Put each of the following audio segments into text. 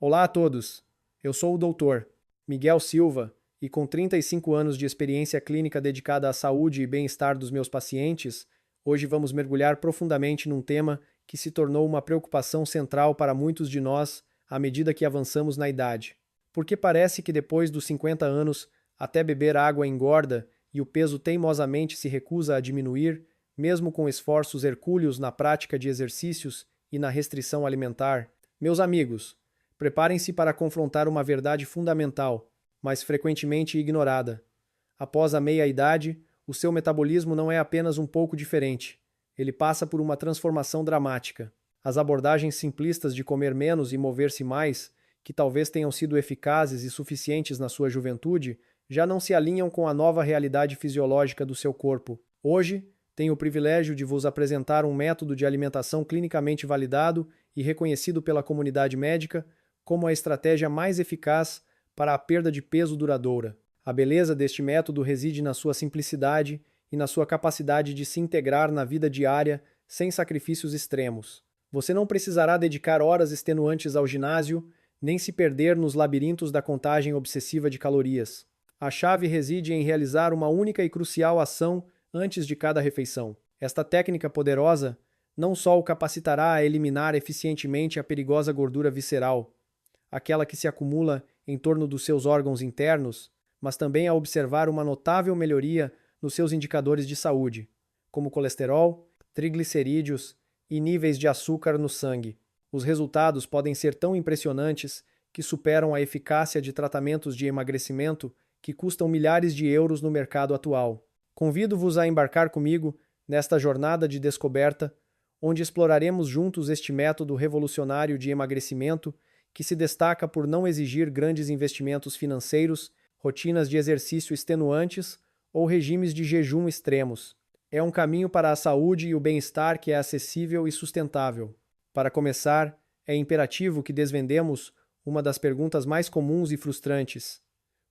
Olá a todos, eu sou o Dr. Miguel Silva e com 35 anos de experiência clínica dedicada à saúde e bem-estar dos meus pacientes, hoje vamos mergulhar profundamente num tema que se tornou uma preocupação central para muitos de nós à medida que avançamos na idade. Porque parece que depois dos 50 anos, até beber água engorda e o peso teimosamente se recusa a diminuir, mesmo com esforços hercúleos na prática de exercícios e na restrição alimentar. Meus amigos, preparem-se para confrontar uma verdade fundamental, mas frequentemente ignorada. Após a meia-idade, o seu metabolismo não é apenas um pouco diferente. Ele passa por uma transformação dramática. As abordagens simplistas de comer menos e mover-se mais, que talvez tenham sido eficazes e suficientes na sua juventude, já não se alinham com a nova realidade fisiológica do seu corpo. Hoje, tenho o privilégio de vos apresentar um método de alimentação clinicamente validado e reconhecido pela comunidade médica como a estratégia mais eficaz para a perda de peso duradoura. A beleza deste método reside na sua simplicidade e na sua capacidade de se integrar na vida diária sem sacrifícios extremos. Você não precisará dedicar horas extenuantes ao ginásio, nem se perder nos labirintos da contagem obsessiva de calorias. A chave reside em realizar uma única e crucial ação antes de cada refeição. Esta técnica poderosa não só o capacitará a eliminar eficientemente a perigosa gordura visceral, aquela que se acumula em torno dos seus órgãos internos, mas também a observar uma notável melhoria nos seus indicadores de saúde, como colesterol, triglicerídeos e níveis de açúcar no sangue. Os resultados podem ser tão impressionantes que superam a eficácia de tratamentos de emagrecimento que custam milhares de euros no mercado atual. Convido-vos a embarcar comigo nesta jornada de descoberta, onde exploraremos juntos este método revolucionário de emagrecimento que se destaca por não exigir grandes investimentos financeiros, rotinas de exercício extenuantes ou regimes de jejum extremos. É um caminho para a saúde e o bem-estar que é acessível e sustentável. Para começar, é imperativo que desvendemos uma das perguntas mais comuns e frustrantes.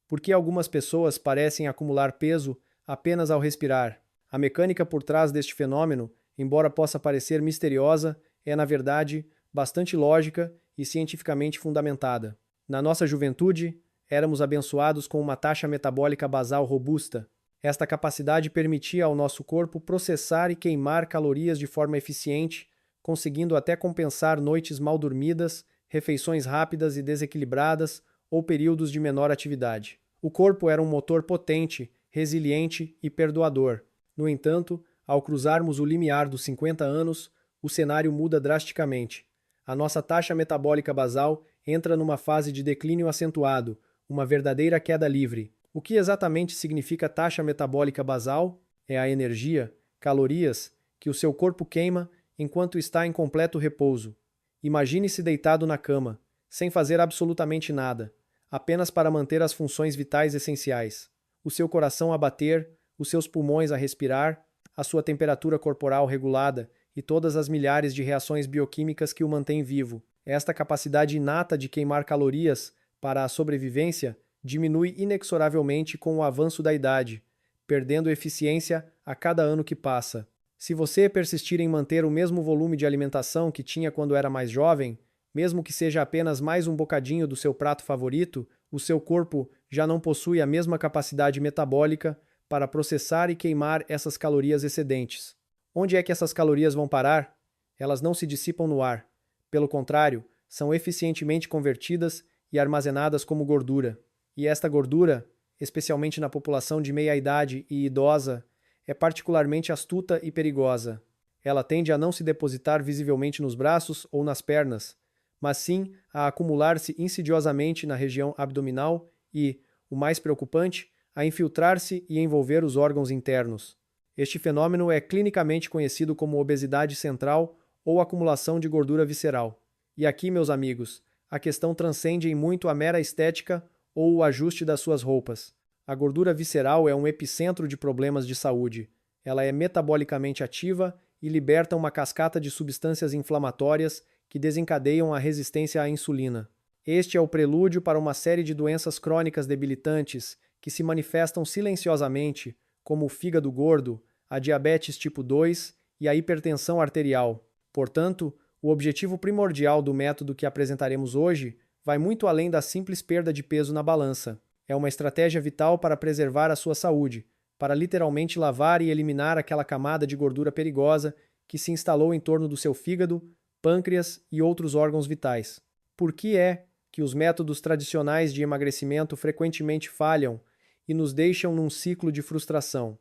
Por que algumas pessoas parecem acumular peso apenas ao respirar? A mecânica por trás deste fenômeno, embora possa parecer misteriosa, é, na verdade, bastante lógica e cientificamente fundamentada. Na nossa juventude, éramos abençoados com uma taxa metabólica basal robusta. Esta capacidade permitia ao nosso corpo processar e queimar calorias de forma eficiente, conseguindo até compensar noites mal dormidas, refeições rápidas e desequilibradas ou períodos de menor atividade. O corpo era um motor potente, resiliente e perdoador. No entanto, ao cruzarmos o limiar dos 50 anos, o cenário muda drasticamente. A nossa taxa metabólica basal entra numa fase de declínio acentuado, uma verdadeira queda livre. O que exatamente significa taxa metabólica basal? É a energia, calorias, que o seu corpo queima enquanto está em completo repouso. Imagine-se deitado na cama, sem fazer absolutamente nada, apenas para manter as funções vitais essenciais. O seu coração a bater, os seus pulmões a respirar, a sua temperatura corporal regulada e todas as milhares de reações bioquímicas que o mantêm vivo. Esta capacidade inata de queimar calorias para a sobrevivência diminui inexoravelmente com o avanço da idade, perdendo eficiência a cada ano que passa. Se você persistir em manter o mesmo volume de alimentação que tinha quando era mais jovem, mesmo que seja apenas mais um bocadinho do seu prato favorito, o seu corpo já não possui a mesma capacidade metabólica para processar e queimar essas calorias excedentes. Onde é que essas calorias vão parar? Elas não se dissipam no ar. Pelo contrário, são eficientemente convertidas e armazenadas como gordura. E esta gordura, especialmente na população de meia-idade e idosa, é particularmente astuta e perigosa. Ela tende a não se depositar visivelmente nos braços ou nas pernas, mas sim a acumular-se insidiosamente na região abdominal e, o mais preocupante, a infiltrar-se e envolver os órgãos internos. Este fenômeno é clinicamente conhecido como obesidade central ou acumulação de gordura visceral. E aqui, meus amigos, a questão transcende em muito a mera estética ou o ajuste das suas roupas. A gordura visceral é um epicentro de problemas de saúde. Ela é metabolicamente ativa e liberta uma cascata de substâncias inflamatórias que desencadeiam a resistência à insulina. Este é o prelúdio para uma série de doenças crônicas debilitantes que se manifestam silenciosamente, como o fígado gordo, a diabetes tipo 2 e a hipertensão arterial. Portanto, o objetivo primordial do método que apresentaremos hoje vai muito além da simples perda de peso na balança. É uma estratégia vital para preservar a sua saúde, para literalmente lavar e eliminar aquela camada de gordura perigosa que se instalou em torno do seu fígado, pâncreas e outros órgãos vitais. Por que é que os métodos tradicionais de emagrecimento frequentemente falham e nos deixam num ciclo de frustração?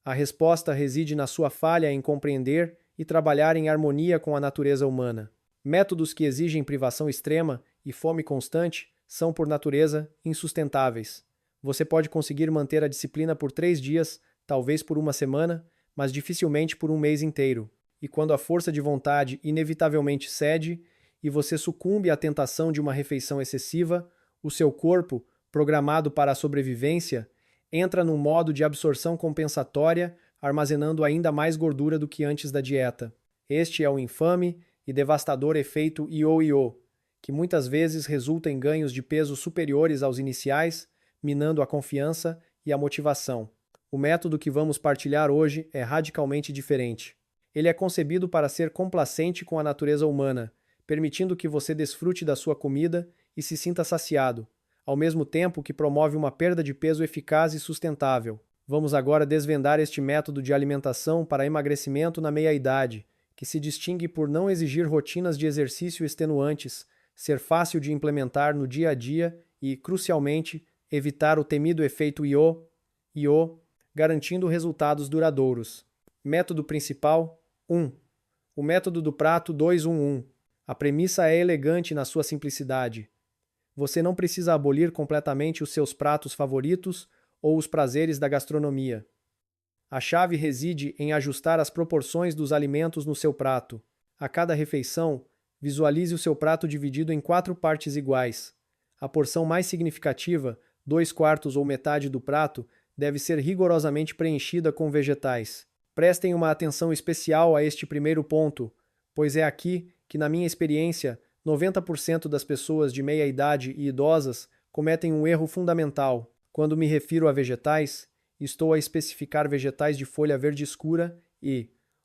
A resposta reside na sua falha em compreender e trabalhar em harmonia com a natureza humana. Métodos que exigem privação extrema e fome constante são, por natureza, insustentáveis. Você pode conseguir manter a disciplina por 3 dias, talvez por uma semana, mas dificilmente por um mês inteiro. E quando a força de vontade inevitavelmente cede e você sucumbe à tentação de uma refeição excessiva, o seu corpo, programado para a sobrevivência, entra num modo de absorção compensatória, armazenando ainda mais gordura do que antes da dieta. Este é o infame e devastador efeito ioiô, que muitas vezes resulta em ganhos de peso superiores aos iniciais, minando a confiança e a motivação. O método que vamos partilhar hoje é radicalmente diferente. Ele é concebido para ser complacente com a natureza humana, permitindo que você desfrute da sua comida e se sinta saciado, ao mesmo tempo que promove uma perda de peso eficaz e sustentável. Vamos agora desvendar este método de alimentação para emagrecimento na meia-idade, que se distingue por não exigir rotinas de exercício extenuantes, ser fácil de implementar no dia a dia e, crucialmente, evitar o temido efeito ioiô, garantindo resultados duradouros. Método principal 1. O método do prato 2-1-1. A premissa é elegante na sua simplicidade. Você não precisa abolir completamente os seus pratos favoritos ou os prazeres da gastronomia. A chave reside em ajustar as proporções dos alimentos no seu prato. A cada refeição, visualize o seu prato dividido em 4 partes iguais. A porção mais significativa, 2/4 ou metade do prato, deve ser rigorosamente preenchida com vegetais. Prestem uma atenção especial a este primeiro ponto, pois é aqui que, na minha experiência, 90% das pessoas de meia idade e idosas cometem um erro fundamental. Quando me refiro a vegetais, estou a especificar vegetais de folha verde escura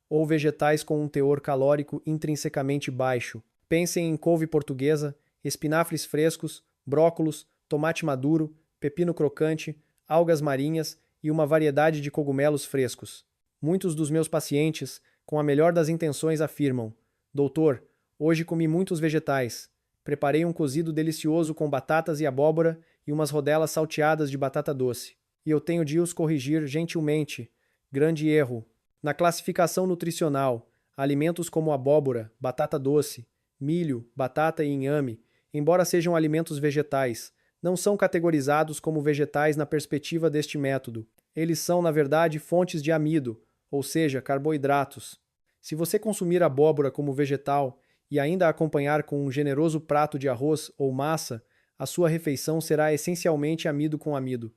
ou vegetais com um teor calórico intrinsecamente baixo. Pensem em couve portuguesa, espinafres frescos, brócolos, tomate maduro, pepino crocante, algas marinhas e uma variedade de cogumelos frescos. Muitos dos meus pacientes, com a melhor das intenções, afirmam: Doutor, hoje comi muitos vegetais. Preparei um cozido delicioso com batatas e abóbora e umas rodelas salteadas de batata doce. E eu tenho de os corrigir gentilmente. Grande erro. Na classificação nutricional, alimentos como abóbora, batata doce, milho, batata e inhame, embora sejam alimentos vegetais, não são categorizados como vegetais na perspectiva deste método. Eles são, na verdade, fontes de amido, ou seja, carboidratos. Se você consumir abóbora como vegetal e ainda acompanhar com um generoso prato de arroz ou massa, a sua refeição será essencialmente amido com amido.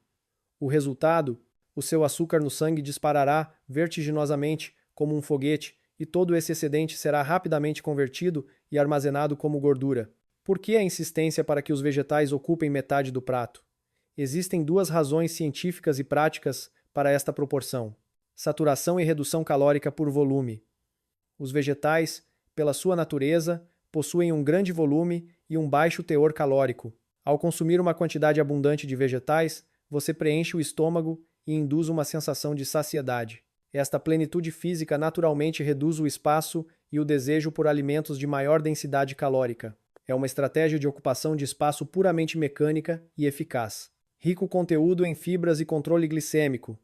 O resultado? O seu açúcar no sangue disparará vertiginosamente como um foguete e todo esse excedente será rapidamente convertido e armazenado como gordura. Por que a insistência para que os vegetais ocupem metade do prato? Existem 2 razões científicas e práticas para esta proporção: saturação e redução calórica por volume. Os vegetais, pela sua natureza, possuem um grande volume e um baixo teor calórico. Ao consumir uma quantidade abundante de vegetais, você preenche o estômago e induz uma sensação de saciedade. Esta plenitude física naturalmente reduz o espaço e o desejo por alimentos de maior densidade calórica. É uma estratégia de ocupação de espaço puramente mecânica e eficaz. Rico conteúdo em fibras e controle glicêmico.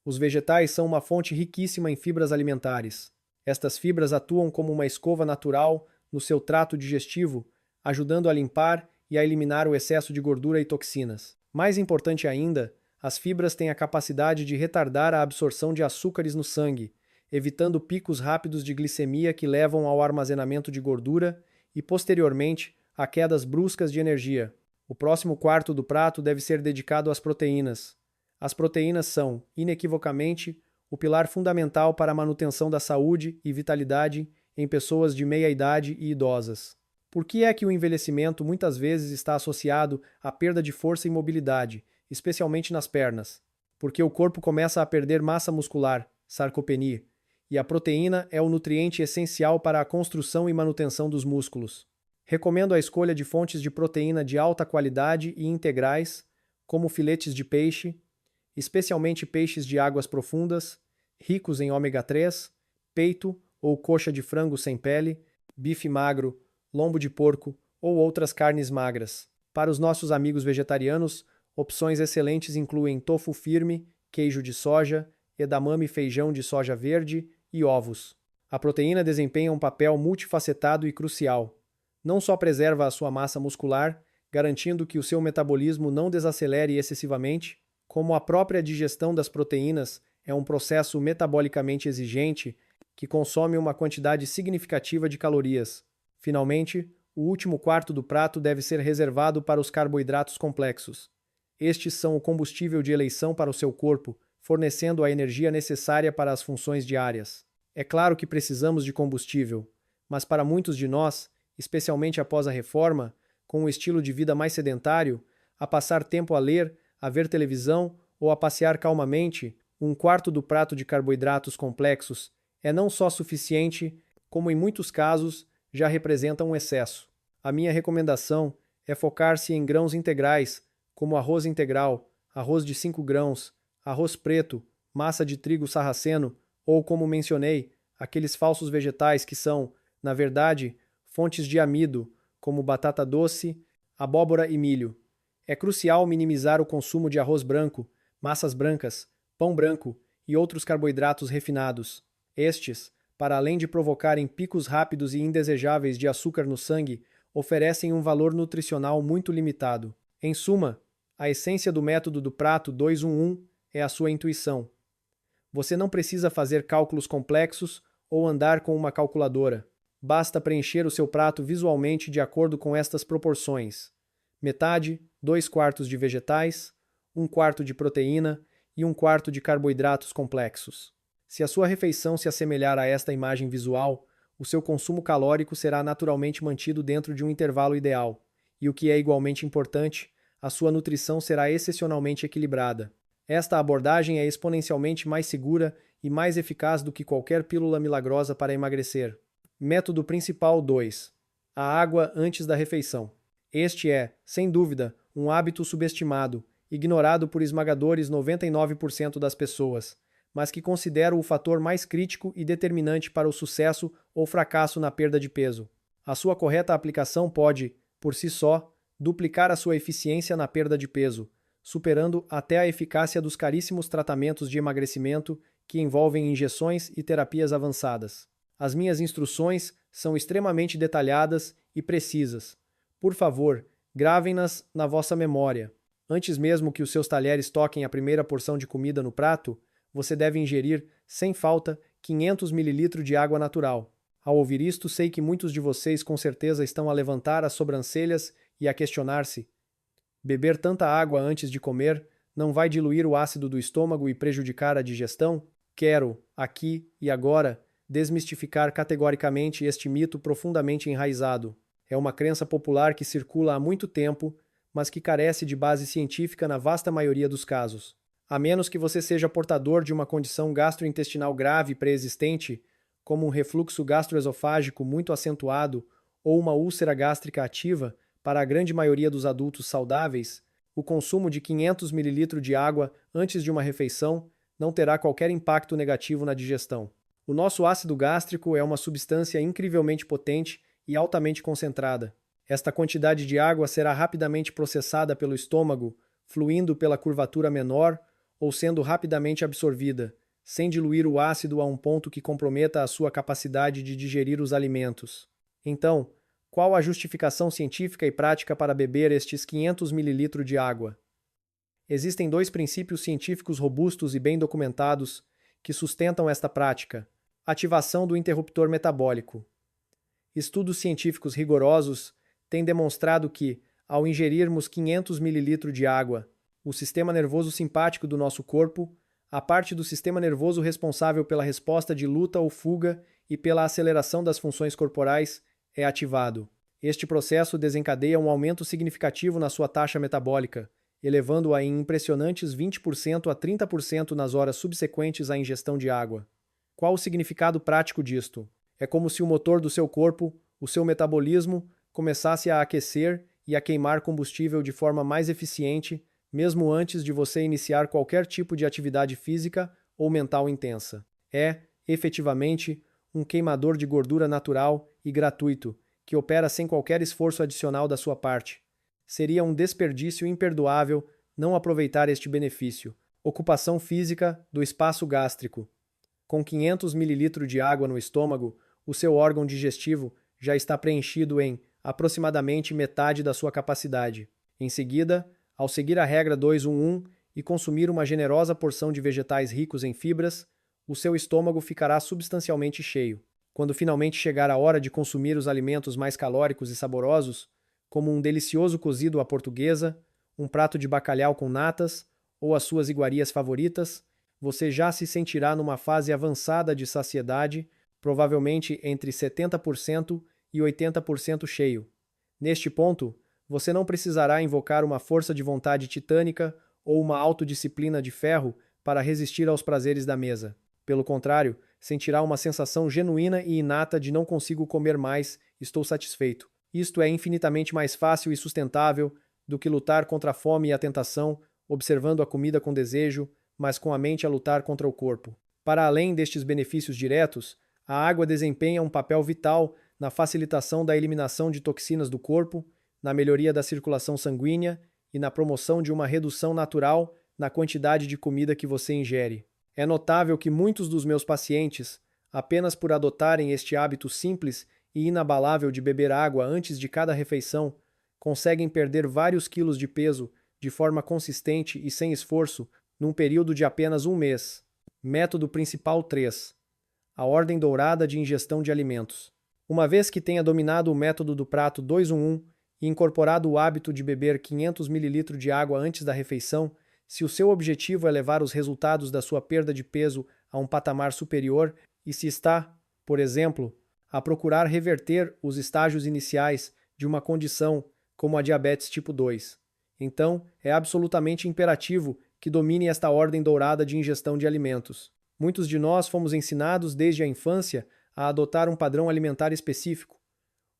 Os vegetais são uma fonte riquíssima em fibras alimentares. Estas fibras atuam como uma escova natural no seu trato digestivo, ajudando a limpar e a eliminar o excesso de gordura e toxinas. Mais importante ainda, as fibras têm a capacidade de retardar a absorção de açúcares no sangue, evitando picos rápidos de glicemia que levam ao armazenamento de gordura e, posteriormente, a quedas bruscas de energia. O próximo quarto do prato deve ser dedicado às proteínas. As proteínas são, inequivocamente, o pilar fundamental para a manutenção da saúde e vitalidade em pessoas de meia idade e idosas. Por que é que o envelhecimento muitas vezes está associado à perda de força e mobilidade, especialmente nas pernas? Porque o corpo começa a perder massa muscular, sarcopenia, e a proteína é o nutriente essencial para a construção e manutenção dos músculos. Recomendo a escolha de fontes de proteína de alta qualidade e integrais, como filetes de peixe, especialmente peixes de águas profundas, ricos em ômega 3, peito ou coxa de frango sem pele, bife magro, lombo de porco ou outras carnes magras. Para os nossos amigos vegetarianos, opções excelentes incluem tofu firme, queijo de soja, edamame feijão de soja verde e ovos. A proteína desempenha um papel multifacetado e crucial. Não só preserva a sua massa muscular, garantindo que o seu metabolismo não desacelere excessivamente, como a própria digestão das proteínas é um processo metabolicamente exigente que consome uma quantidade significativa de calorias. Finalmente, o último quarto do prato deve ser reservado para os carboidratos complexos. Estes são o combustível de eleição para o seu corpo, fornecendo a energia necessária para as funções diárias. É claro que precisamos de combustível, mas para muitos de nós, especialmente após a reforma, com um estilo de vida mais sedentário, a passar tempo a ler, a ver televisão ou a passear calmamente, um quarto do prato de carboidratos complexos é não só suficiente, como em muitos casos já representa um excesso. A minha recomendação é focar-se em grãos integrais, como arroz integral, arroz de 5 grãos, arroz preto, massa de trigo sarraceno ou, como mencionei, aqueles falsos vegetais que são, na verdade, fontes de amido, como batata doce, abóbora e milho. É crucial minimizar o consumo de arroz branco, massas brancas, pão branco e outros carboidratos refinados. Estes, para além de provocarem picos rápidos e indesejáveis de açúcar no sangue, oferecem um valor nutricional muito limitado. Em suma, a essência do método do prato 2-1-1 é a sua intuição. Você não precisa fazer cálculos complexos ou andar com uma calculadora. Basta preencher o seu prato visualmente de acordo com estas proporções: metade, 2/4 de vegetais, 1/4 de proteína e 1/4 de carboidratos complexos. Se a sua refeição se assemelhar a esta imagem visual, o seu consumo calórico será naturalmente mantido dentro de um intervalo ideal, e o que é igualmente importante, a sua nutrição será excepcionalmente equilibrada. Esta abordagem é exponencialmente mais segura e mais eficaz do que qualquer pílula milagrosa para emagrecer. Método principal 2. A água antes da refeição. Este é, sem dúvida, um hábito subestimado, ignorado por esmagadores 99% das pessoas, mas que considero o fator mais crítico e determinante para o sucesso ou fracasso na perda de peso. A sua correta aplicação pode, por si só, duplicar a sua eficiência na perda de peso, superando até a eficácia dos caríssimos tratamentos de emagrecimento que envolvem injeções e terapias avançadas. As minhas instruções são extremamente detalhadas e precisas. Por favor, gravem-nas na vossa memória. Antes mesmo que os seus talheres toquem a primeira porção de comida no prato, você deve ingerir, sem falta, 500 ml de água natural. Ao ouvir isto, sei que muitos de vocês com certeza estão a levantar as sobrancelhas e a questionar-se: beber tanta água antes de comer não vai diluir o ácido do estômago e prejudicar a digestão? Quero, aqui e agora, desmistificar categoricamente este mito profundamente enraizado. É uma crença popular que circula há muito tempo, mas que carece de base científica na vasta maioria dos casos. A menos que você seja portador de uma condição gastrointestinal grave pré-existente, como um refluxo gastroesofágico muito acentuado ou uma úlcera gástrica ativa, para a grande maioria dos adultos saudáveis, o consumo de 500 ml de água antes de uma refeição não terá qualquer impacto negativo na digestão. O nosso ácido gástrico é uma substância incrivelmente potente e altamente concentrada. Esta quantidade de água será rapidamente processada pelo estômago, fluindo pela curvatura menor ou sendo rapidamente absorvida, sem diluir o ácido a um ponto que comprometa a sua capacidade de digerir os alimentos. Então, qual a justificação científica e prática para beber estes 500 ml de água? Existem 2 princípios científicos robustos e bem documentados que sustentam esta prática: ativação do interruptor metabólico. Estudos científicos rigorosos têm demonstrado que, ao ingerirmos 500 ml de água, o sistema nervoso simpático do nosso corpo, a parte do sistema nervoso responsável pela resposta de luta ou fuga e pela aceleração das funções corporais, é ativado. Este processo desencadeia um aumento significativo na sua taxa metabólica, elevando-a em impressionantes 20% a 30% nas horas subsequentes à ingestão de água. Qual o significado prático disto? É como se o motor do seu corpo, o seu metabolismo, começasse a aquecer e a queimar combustível de forma mais eficiente, mesmo antes de você iniciar qualquer tipo de atividade física ou mental intensa. É, efetivamente, um queimador de gordura natural e gratuito, que opera sem qualquer esforço adicional da sua parte. Seria um desperdício imperdoável não aproveitar este benefício. Ocupação física do espaço gástrico. Com 500 ml de água no estômago, o seu órgão digestivo já está preenchido em aproximadamente metade da sua capacidade. Em seguida, ao seguir a regra 2-1-1 e consumir uma generosa porção de vegetais ricos em fibras, o seu estômago ficará substancialmente cheio. Quando finalmente chegar a hora de consumir os alimentos mais calóricos e saborosos, como um delicioso cozido à portuguesa, um prato de bacalhau com natas ou as suas iguarias favoritas, você já se sentirá numa fase avançada de saciedade, provavelmente entre 70% e 80% cheio. Neste ponto, você não precisará invocar uma força de vontade titânica ou uma autodisciplina de ferro para resistir aos prazeres da mesa. Pelo contrário, sentirá uma sensação genuína e inata de não consigo comer mais, estou satisfeito. Isto é infinitamente mais fácil e sustentável do que lutar contra a fome e a tentação, observando a comida com desejo, mas com a mente a lutar contra o corpo. Para além destes benefícios diretos, a água desempenha um papel vital na facilitação da eliminação de toxinas do corpo, na melhoria da circulação sanguínea e na promoção de uma redução natural na quantidade de comida que você ingere. É notável que muitos dos meus pacientes, apenas por adotarem este hábito simples e inabalável de beber água antes de cada refeição, conseguem perder vários quilos de peso de forma consistente e sem esforço num período de apenas um mês. Método principal 3. A ordem dourada de ingestão de alimentos. Uma vez que tenha dominado o método do prato 2-1-1 e incorporado o hábito de beber 500 ml de água antes da refeição, se o seu objetivo é levar os resultados da sua perda de peso a um patamar superior e se está, por exemplo, a procurar reverter os estágios iniciais de uma condição como a diabetes tipo 2, então é absolutamente imperativo que domine esta ordem dourada de ingestão de alimentos. Muitos de nós fomos ensinados desde a infância a adotar um padrão alimentar específico.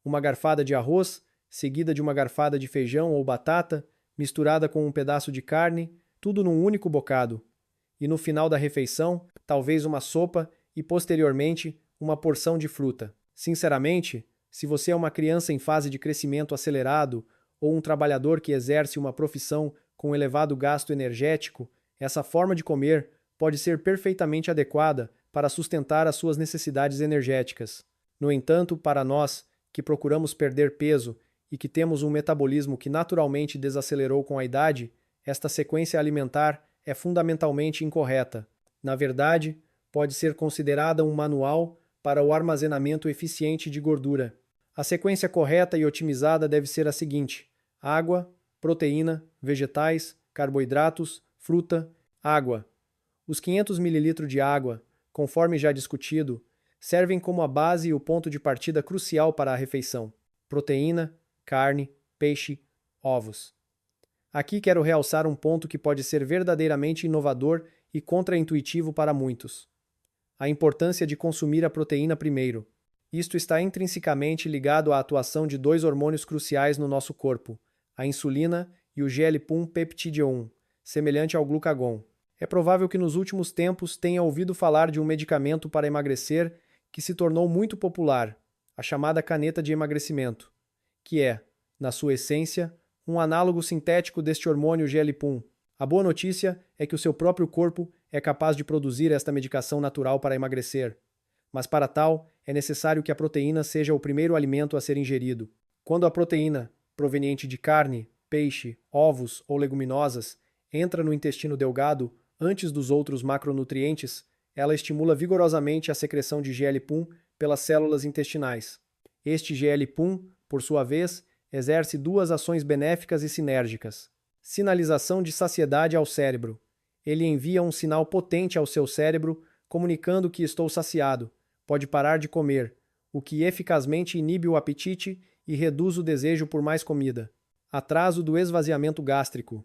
Uma garfada de arroz, seguida de uma garfada de feijão ou batata, misturada com um pedaço de carne, tudo num único bocado. E no final da refeição, talvez uma sopa e, posteriormente, uma porção de fruta. Sinceramente, se você é uma criança em fase de crescimento acelerado ou um trabalhador que exerce uma profissão com elevado gasto energético, essa forma de comer pode ser perfeitamente adequada para sustentar as suas necessidades energéticas. No entanto, para nós, que procuramos perder peso e que temos um metabolismo que naturalmente desacelerou com a idade, esta sequência alimentar é fundamentalmente incorreta. Na verdade, pode ser considerada um manual para o armazenamento eficiente de gordura. A sequência correta e otimizada deve ser a seguinte: água, proteína, vegetais, carboidratos, fruta, água. Os 500 ml de água, conforme já discutido, servem como a base e o ponto de partida crucial para a refeição. Proteína, carne, peixe, ovos. Aqui quero realçar um ponto que pode ser verdadeiramente inovador e contraintuitivo para muitos: a importância de consumir a proteína primeiro. Isto está intrinsecamente ligado à atuação de dois hormônios cruciais no nosso corpo, a insulina e o GLP-1 peptídeo-1, semelhante ao glucagon. É provável que nos últimos tempos tenha ouvido falar de um medicamento para emagrecer que se tornou muito popular, a chamada caneta de emagrecimento, que é, na sua essência, um análogo sintético deste hormônio GLP-1. A boa notícia é que o seu próprio corpo é capaz de produzir esta medicação natural para emagrecer. Mas para tal, é necessário que a proteína seja o primeiro alimento a ser ingerido. Quando a proteína, proveniente de carne, peixe, ovos ou leguminosas, entra no intestino delgado antes dos outros macronutrientes, ela estimula vigorosamente a secreção de GLP-1 pelas células intestinais. Este GLP-1, por sua vez, exerce duas ações benéficas e sinérgicas. Sinalização de saciedade ao cérebro. Ele envia um sinal potente ao seu cérebro, comunicando que estou saciado, pode parar de comer, o que eficazmente inibe o apetite e reduz o desejo por mais comida. Atraso do esvaziamento gástrico.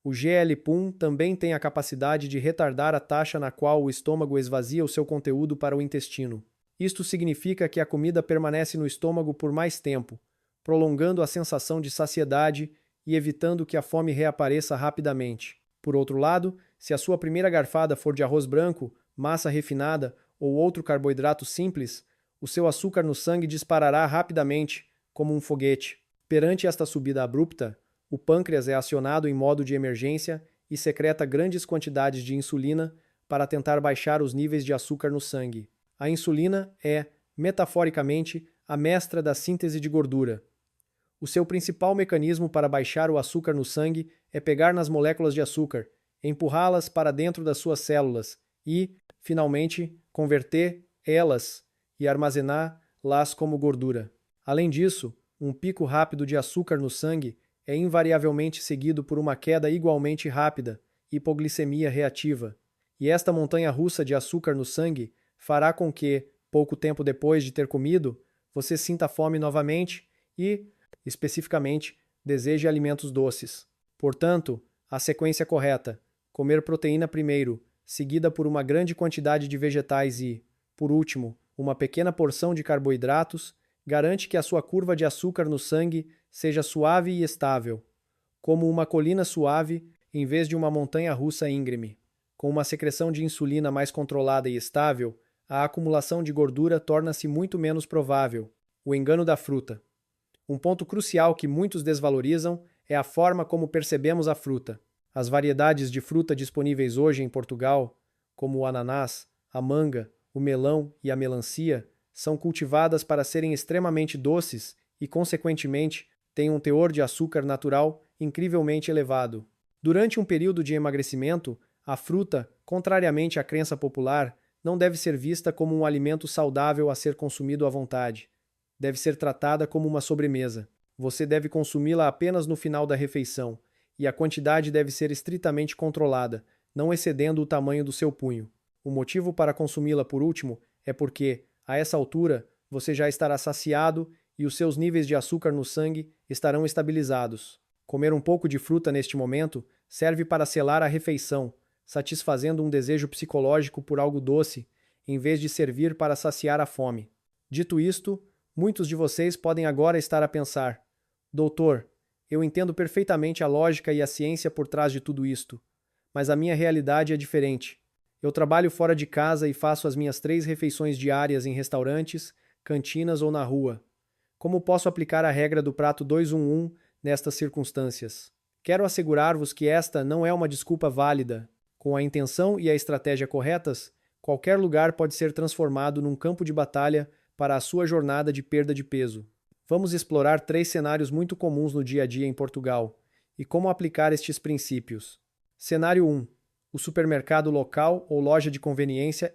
O GLP-1 também tem a capacidade de retardar a taxa na qual o estômago esvazia o seu conteúdo para o intestino. Isto significa que a comida permanece no estômago por mais tempo, prolongando a sensação de saciedade e evitando que a fome reapareça rapidamente. Por outro lado, se a sua primeira garfada for de arroz branco, massa refinada ou outro carboidrato simples, o seu açúcar no sangue disparará rapidamente, como um foguete. Perante esta subida abrupta, o pâncreas é acionado em modo de emergência e secreta grandes quantidades de insulina para tentar baixar os níveis de açúcar no sangue. A insulina é, metaforicamente, a mestra da síntese de gordura. O seu principal mecanismo para baixar o açúcar no sangue é pegar nas moléculas de açúcar, empurrá-las para dentro das suas células e, finalmente, converter elas e armazená-las como gordura. Além disso, um pico rápido de açúcar no sangue é invariavelmente seguido por uma queda igualmente rápida, hipoglicemia reativa. E esta montanha-russa de açúcar no sangue fará com que, pouco tempo depois de ter comido, você sinta fome novamente e, especificamente, deseje alimentos doces. Portanto, a sequência correta: comer proteína primeiro, seguida por uma grande quantidade de vegetais e, por último, uma pequena porção de carboidratos, garante que a sua curva de açúcar no sangue seja suave e estável, como uma colina suave em vez de uma montanha-russa íngreme. Com uma secreção de insulina mais controlada e estável, a acumulação de gordura torna-se muito menos provável. O engano da fruta. Um ponto crucial que muitos desvalorizam é a forma como percebemos a fruta. As variedades de fruta disponíveis hoje em Portugal, como o ananás, a manga, o melão e a melancia, são cultivadas para serem extremamente doces e, consequentemente, têm um teor de açúcar natural incrivelmente elevado. Durante um período de emagrecimento, a fruta, contrariamente à crença popular, não deve ser vista como um alimento saudável a ser consumido à vontade. Deve ser tratada como uma sobremesa. Você deve consumi-la apenas no final da refeição, e a quantidade deve ser estritamente controlada, não excedendo o tamanho do seu punho. O motivo para consumi-la por último é porque, a essa altura, você já estará saciado e os seus níveis de açúcar no sangue estarão estabilizados. Comer um pouco de fruta neste momento serve para selar a refeição, satisfazendo um desejo psicológico por algo doce, em vez de servir para saciar a fome. Dito isto, muitos de vocês podem agora estar a pensar: Doutor, eu entendo perfeitamente a lógica e a ciência por trás de tudo isto, mas a minha realidade é diferente. Eu trabalho fora de casa e faço as minhas 3 refeições diárias em restaurantes, cantinas ou na rua. Como posso aplicar a regra do prato 2-1-1 nestas circunstâncias? Quero assegurar-vos que esta não é uma desculpa válida. Com a intenção e a estratégia corretas, qualquer lugar pode ser transformado num campo de batalha para a sua jornada de perda de peso. Vamos explorar 3 cenários muito comuns no dia a dia em Portugal e como aplicar estes princípios. Cenário 1. O supermercado local ou loja de conveniência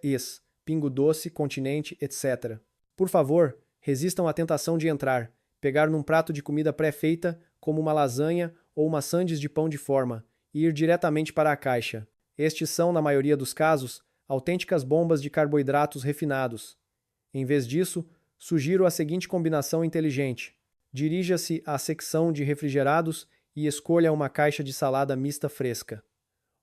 Pingo Doce, Continente, etc. Por favor, resistam à tentação de entrar, pegar num prato de comida pré-feita, como uma lasanha ou uma sandes de pão de forma, e ir diretamente para a caixa. Estes são, na maioria dos casos, autênticas bombas de carboidratos refinados. Em vez disso, sugiro a seguinte combinação inteligente. Dirija-se à secção de refrigerados e escolha uma caixa de salada mista fresca.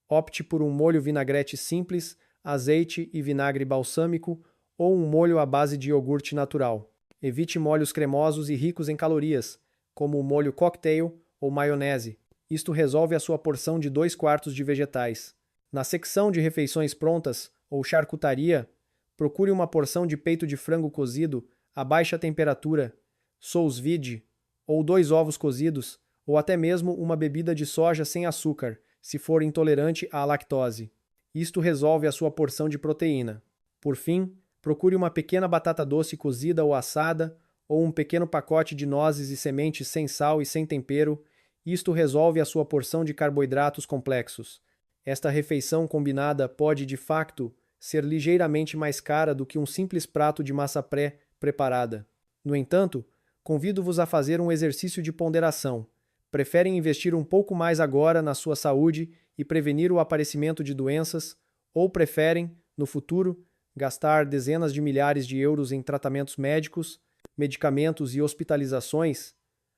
Opte por um molho vinagrete simples, azeite e vinagre balsâmico ou um molho à base de iogurte natural. Evite molhos cremosos e ricos em calorias, como o molho cocktail ou maionese. Isto resolve a sua porção de 2/4 de vegetais. Na secção de refeições prontas ou charcutaria, procure uma porção de peito de frango cozido a baixa temperatura, sous vide, ou 2 ovos cozidos, ou até mesmo uma bebida de soja sem açúcar, se for intolerante à lactose. Isto resolve a sua porção de proteína. Por fim, procure uma pequena batata doce cozida ou assada, ou um pequeno pacote de nozes e sementes sem sal e sem tempero. Isto resolve a sua porção de carboidratos complexos. Esta refeição combinada pode, de facto, ser ligeiramente mais cara do que um simples prato de massa pré-preparada. No entanto, convido-vos a fazer um exercício de ponderação. Preferem investir um pouco mais agora na sua saúde e prevenir o aparecimento de doenças, ou preferem, no futuro, gastar dezenas de milhares de euros em tratamentos médicos, medicamentos e hospitalizações?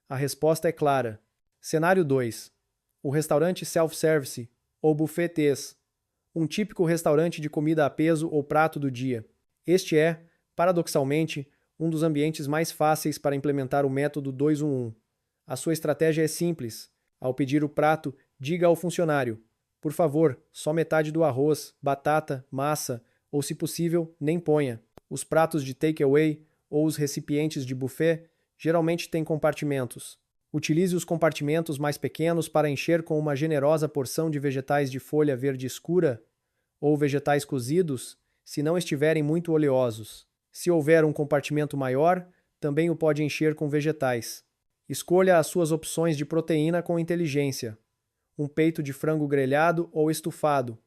A resposta é clara. Cenário 2. O restaurante self-service, ou buffet-tes, um típico restaurante de comida a peso ou prato do dia. Este é, paradoxalmente, um dos ambientes mais fáceis para implementar o método 2-1-1. A sua estratégia é simples. Ao pedir o prato, diga ao funcionário: por favor, só metade do arroz, batata, massa, ou se possível, nem ponha. Os pratos de takeaway ou os recipientes de buffet geralmente têm compartimentos. Utilize os compartimentos mais pequenos para encher com uma generosa porção de vegetais de folha verde escura ou vegetais cozidos, se não estiverem muito oleosos. Se houver um compartimento maior, também o pode encher com vegetais. Escolha as suas opções de proteína com inteligência. Um peito de frango grelhado ou estufado.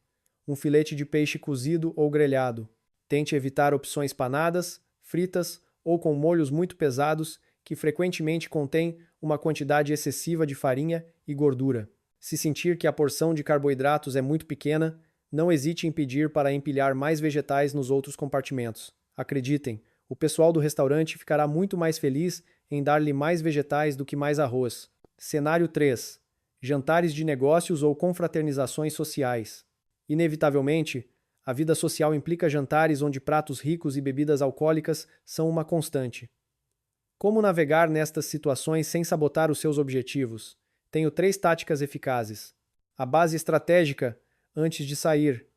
Um filete de peixe cozido ou grelhado. Tente evitar opções panadas, fritas ou com molhos muito pesados que frequentemente contêm uma quantidade excessiva de farinha e gordura. Se sentir que a porção de carboidratos é muito pequena, não hesite em pedir para empilhar mais vegetais nos outros compartimentos. Acreditem, o pessoal do restaurante ficará muito mais feliz em dar-lhe mais vegetais do que mais arroz. Cenário 3. Jantares de negócios ou confraternizações sociais. Inevitavelmente, a vida social implica jantares onde pratos ricos e bebidas alcoólicas são uma constante. Como navegar nestas situações sem sabotar os seus objetivos? Tenho 3 táticas eficazes. A base estratégica: antes de sair.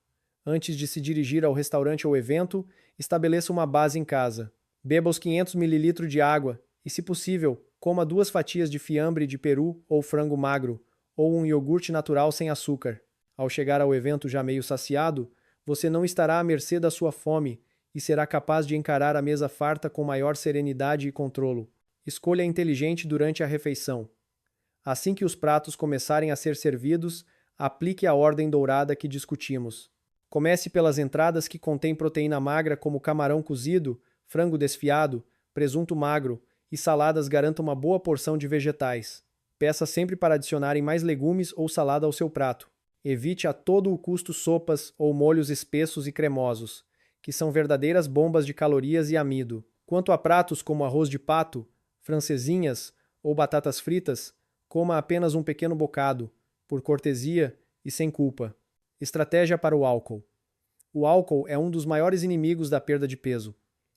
Antes de se dirigir ao restaurante ou evento, estabeleça uma base em casa. Beba os 500 ml de água e, se possível, coma 2 fatias de fiambre de peru ou frango magro, ou um iogurte natural sem açúcar. Ao chegar ao evento já meio saciado, você não estará à mercê da sua fome e será capaz de encarar a mesa farta com maior serenidade e controlo. Escolha inteligente durante a refeição. Assim que os pratos começarem a ser servidos, aplique a ordem dourada que discutimos. Comece pelas entradas que contêm proteína magra como camarão cozido, frango desfiado, presunto magro e saladas garantam uma boa porção de vegetais. Peça sempre para adicionarem mais legumes ou salada ao seu prato. Evite a todo o custo sopas ou molhos espessos e cremosos, que são verdadeiras bombas de calorias e amido. Quanto a pratos como arroz de pato, francesinhas ou batatas fritas, coma apenas um pequeno bocado, por cortesia e sem culpa. Estratégia para o álcool. O álcool é um dos maiores inimigos da perda de peso.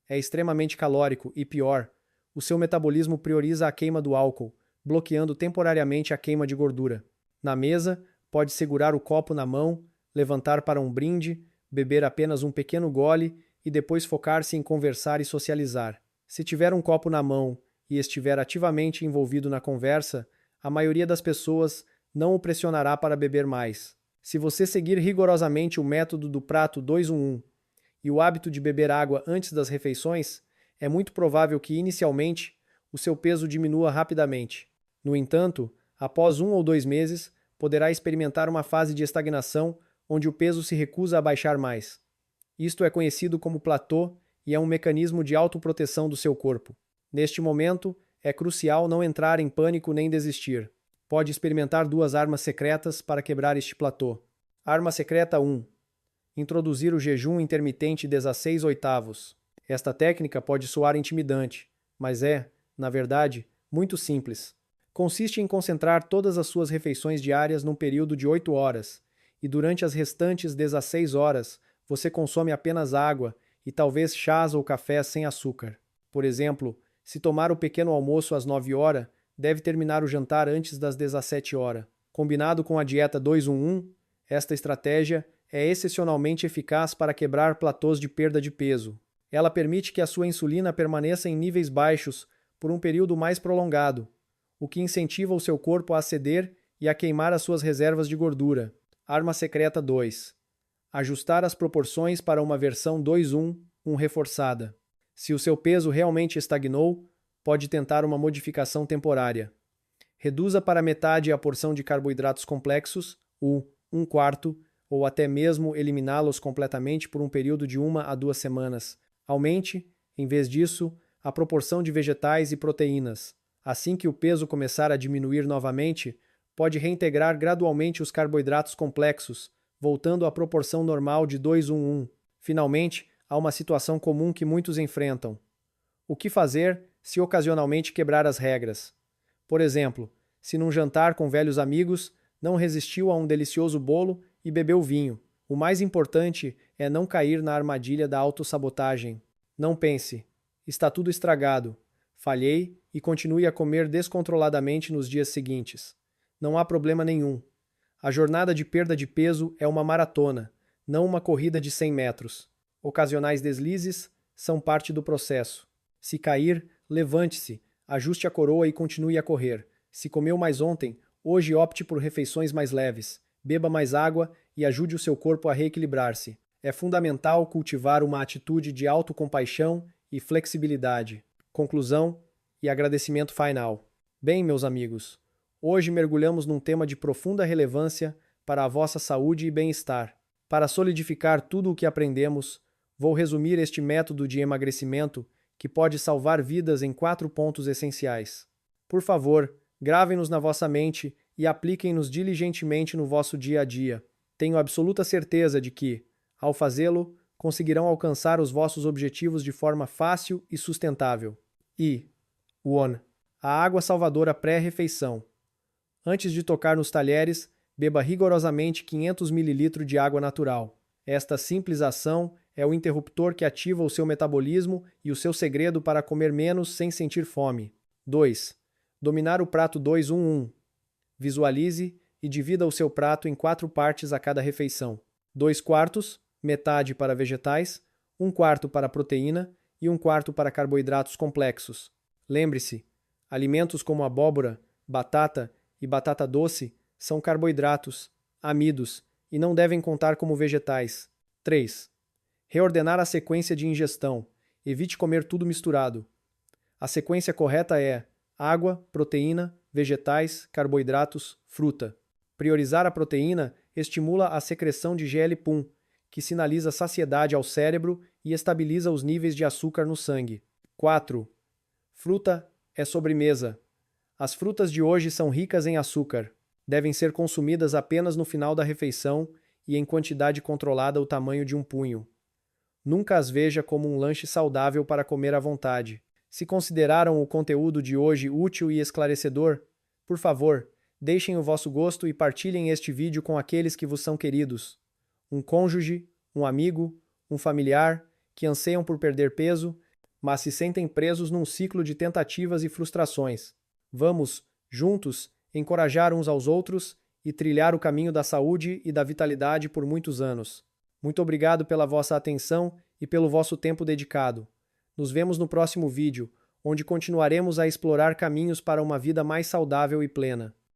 É extremamente calórico e, pior, o seu metabolismo prioriza a queima do álcool, bloqueando temporariamente a queima de gordura. Na mesa, pode segurar o copo na mão, levantar para um brinde, beber apenas um pequeno gole e depois focar-se em conversar e socializar. Se tiver um copo na mão e estiver ativamente envolvido na conversa, a maioria das pessoas não o pressionará para beber mais. Se você seguir rigorosamente o método do prato 2-1-1 e o hábito de beber água antes das refeições, é muito provável que, inicialmente, o seu peso diminua rapidamente. No entanto, após 1 ou 2 meses, poderá experimentar uma fase de estagnação onde o peso se recusa a baixar mais. Isto é conhecido como platô e é um mecanismo de autoproteção do seu corpo. Neste momento, é crucial não entrar em pânico nem desistir. Pode experimentar 2 armas secretas para quebrar este platô. Arma secreta 1. Introduzir o jejum intermitente 16/8. Esta técnica pode soar intimidante, mas é, na verdade, muito simples. Consiste em concentrar todas as suas refeições diárias num período de 8 horas, e durante as restantes 16 horas, você consome apenas água e talvez chás ou café sem açúcar. Por exemplo, se tomar o pequeno almoço às 9 horas, deve terminar o jantar antes das 17 horas. Combinado com a dieta 2-1-1, esta estratégia é excepcionalmente eficaz para quebrar platôs de perda de peso. Ela permite que a sua insulina permaneça em níveis baixos por um período mais prolongado, o que incentiva o seu corpo a ceder e a queimar as suas reservas de gordura. Arma secreta 2. Ajustar as proporções para uma versão 2-1-1 reforçada. Se o seu peso realmente estagnou, pode tentar uma modificação temporária. Reduza para metade a porção de carboidratos complexos, o 1/4, ou até mesmo eliminá-los completamente por um período de 1 a 2 semanas. Aumente, em vez disso, a proporção de vegetais e proteínas. Assim que o peso começar a diminuir novamente, pode reintegrar gradualmente os carboidratos complexos, voltando à proporção normal de 2-1-1. Finalmente, há uma situação comum que muitos enfrentam. O que fazer se ocasionalmente quebrar as regras? Por exemplo, se num jantar com velhos amigos, não resistiu a um delicioso bolo e bebeu vinho. O mais importante é não cair na armadilha da autossabotagem. Não pense: Está tudo estragado. Falhei e continue a comer descontroladamente nos dias seguintes. Não há problema nenhum. A jornada de perda de peso é uma maratona, não uma corrida de 100 metros. Ocasionais deslizes são parte do processo. Se cair, levante-se, ajuste a coroa e continue a correr. Se comeu mais ontem, hoje opte por refeições mais leves. Beba mais água e ajude o seu corpo a reequilibrar-se. É fundamental cultivar uma atitude de autocompaixão e flexibilidade. Conclusão e agradecimento final. Bem, meus amigos, hoje mergulhamos num tema de profunda relevância para a vossa saúde e bem-estar. Para solidificar tudo o que aprendemos, vou resumir este método de emagrecimento que pode salvar vidas em 4 pontos essenciais. Por favor, gravem-nos na vossa mente e apliquem-nos diligentemente no vosso dia a dia. Tenho absoluta certeza de que, ao fazê-lo, conseguirão alcançar os vossos objetivos de forma fácil e sustentável. 1. A água salvadora pré-refeição. Antes de tocar nos talheres, beba rigorosamente 500 ml de água natural. Esta simples ação é o interruptor que ativa o seu metabolismo e o seu segredo para comer menos sem sentir fome. 2. Dominar o prato 2-1-1. Visualize e divida o seu prato em 4 partes a cada refeição. 2/4, metade para vegetais, 1/4 para proteína e 1/4 para carboidratos complexos. Lembre-se, alimentos como abóbora, batata e batata doce são carboidratos, amidos, e não devem contar como vegetais. 3. Reordenar a sequência de ingestão. Evite comer tudo misturado. A sequência correta é água, proteína, vegetais, carboidratos, fruta. Priorizar a proteína estimula a secreção de GLP-1, que sinaliza saciedade ao cérebro e estabiliza os níveis de açúcar no sangue. 4. Fruta é sobremesa. As frutas de hoje são ricas em açúcar. Devem ser consumidas apenas no final da refeição e em quantidade controlada o tamanho de um punho. Nunca as veja como um lanche saudável para comer à vontade. Se consideraram o conteúdo de hoje útil e esclarecedor, por favor, deixem o vosso gosto e partilhem este vídeo com aqueles que vos são queridos. Um cônjuge, um amigo, um familiar que anseiam por perder peso, mas se sentem presos num ciclo de tentativas e frustrações. Vamos, juntos, encorajar uns aos outros e trilhar o caminho da saúde e da vitalidade por muitos anos. Muito obrigado pela vossa atenção e pelo vosso tempo dedicado. Nos vemos no próximo vídeo, onde continuaremos a explorar caminhos para uma vida mais saudável e plena.